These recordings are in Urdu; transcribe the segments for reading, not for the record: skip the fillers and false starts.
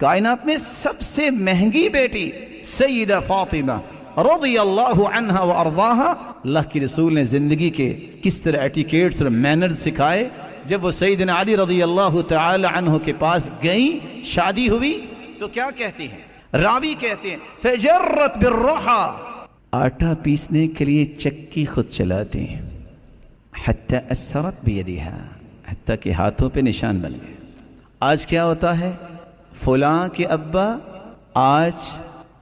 کائنات میں سب سے مہنگی بیٹی سیدہ فاطمہ رضی اللہ عنہ و ارضاہا، اللہ کی رسول نے زندگی کے کس طرح ایٹیکیٹس اور مینرز سکھائے. جب وہ سیدنا علی رضی اللہ تعالی عنہ کے پاس گئیں، شادی ہوئی، تو کیا کہتی ہیں؟ راوی کہتے ہیں فجرت بالرحا، آٹا پیسنے کے لیے چکی خود چلاتی ہیں، حتی اثرت بیدیہا، حتی کہ ہاتھوں پہ نشان بن گئے. آج کیا ہوتا ہے؟ فلاں کے ابا آج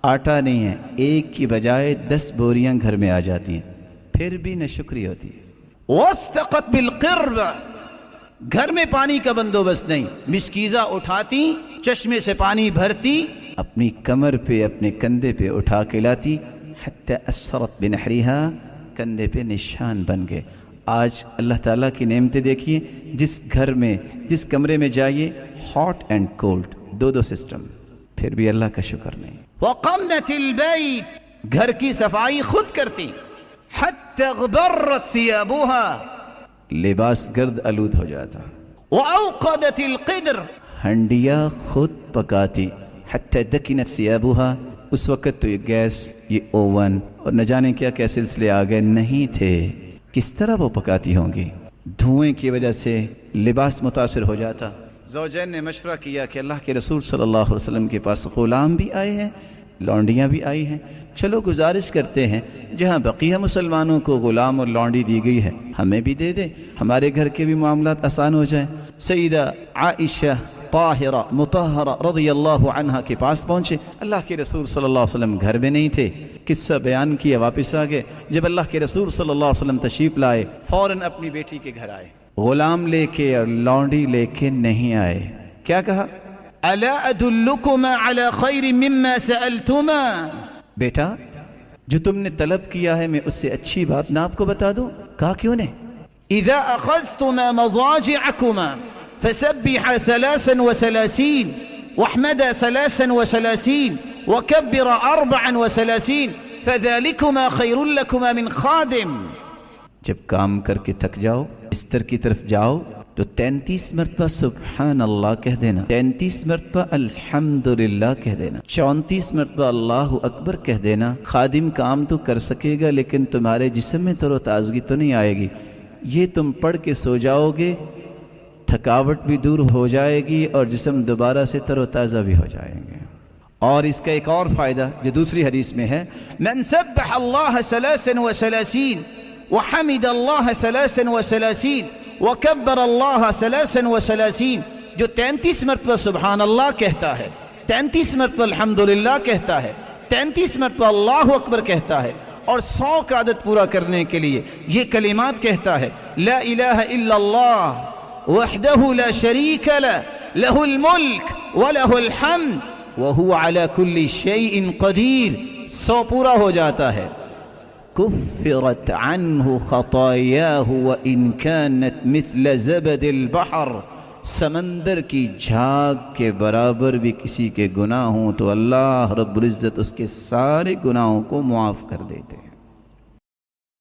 آٹا نہیں ہے، ایک کی بجائے 10 بوریاں گھر میں آ جاتی ہیں، پھر بھی نہ شکری ہوتی ہے. واستقت بالقرب، گھر میں پانی کا بندوبست نہیں، مشکیزہ اٹھاتی، چشمے سے پانی بھرتی، اپنی کمر پہ اپنے کندھے پہ اٹھا کے لاتی، حتی اثرت بنحریہا، کندھے پہ نشان بن گئے. آج اللہ تعالیٰ کی نعمتیں دیکھیے، جس گھر میں جس کمرے میں جائیے ہاٹ اینڈ کولڈ، دو سسٹم، پھر بھی اللہ کا شکر نہیں. وقمت البیت، گھر کی صفائی خود کرتی، حتی غبرت ثیابها، لباس گرد آلود ہو جاتا. واوقدت القدر، ہنڈیا خود پکاتی، حتی دکنت ثیابها، اس وقت تو یہ گیس، یہ اوون اور نہ جانے کیا کیا سلسلے آ گئے نہیں تھے. کس طرح وہ پکاتی ہوں گی؟ دھوئیں کی وجہ سے لباس متاثر ہو جاتا. زوجین نے مشورہ کیا کہ اللہ کے رسول صلی اللہ علیہ وسلم کے پاس غلام بھی آئے ہیں، لونڈیاں بھی آئی ہیں، چلو گزارش کرتے ہیں جہاں بقیہ مسلمانوں کو غلام اور لونڈی دی گئی ہے ہمیں بھی دے دیں، ہمارے گھر کے بھی معاملات آسان ہو جائیں. سیدہ عائشہ طاہرہ مطہرہ رضی اللہ عنہ کے پاس پہنچے. اللہ کے رسول صلی اللہ علیہ وسلم گھر میں نہیں تھے، قصہ بیان کیا، واپس آ گئے. جب اللہ کے رسول صلی اللہ علیہ وسلم تشریف لائے، فوراً اپنی بیٹی کے گھر آئے. غلام لے کے اور لونڈی لے کے نہیں آئے. کیا کہا؟ الا ادلکما علی خیر مما سألتما، بیٹا جو تم نے طلب کیا ہے میں اس سے اچھی بات نہ آپ کو بتا دوں؟ کہا کیوں نہیں؟ اذا اخذتما مضاجعکما فسبح 33 واحمد 33 وكبر 34 فذلكما خير لكما من خادم. جب کام کر کے تھک جاؤ، بستر کی طرف جاؤ تو 33 مرتبہ سبحان اللہ کہہ دینا، 33 مرتبہ الحمدللہ کہہ دینا، 34 مرتبہ اللہ اکبر کہہ دینا. خادم کام تو کر سکے گا لیکن تمہارے جسم میں تر و تازگی تو نہیں آئے گی. یہ تم پڑھ کے سو جاؤ گے، تھکاوٹ بھی دور ہو جائے گی اور جسم دوبارہ سے تر و تازہ بھی ہو جائیں گے. اور اس کا ایک اور فائدہ جو دوسری حدیث میں ہے، من سبح اللہ 33 وحمد اللہ 33 وکبر اللہ 33، جو 33 مرتبہ سبحان اللہ کہتا ہے، 33 مرتبہ الحمدللہ کہتا ہے، 33 مرتبہ اللہ اکبر کہتا ہے اور 100 کا عدد پورا کرنے کے لیے یہ کلمات کہتا ہے، لا الہ الا اللہ وحدہ لا شریک لہ لہ الملک ولہ الحمد وہو علی کل شیء قدیر، 100 پورا ہو جاتا ہے. کفرت عنہ خطایاہ وان کانت مثل زبد البحر، سمندر کی جھاگ کے برابر بھی کسی کے گناہ ہوں تو اللہ رب العزت اس کے سارے گناہوں کو معاف کر دیتے ہیں.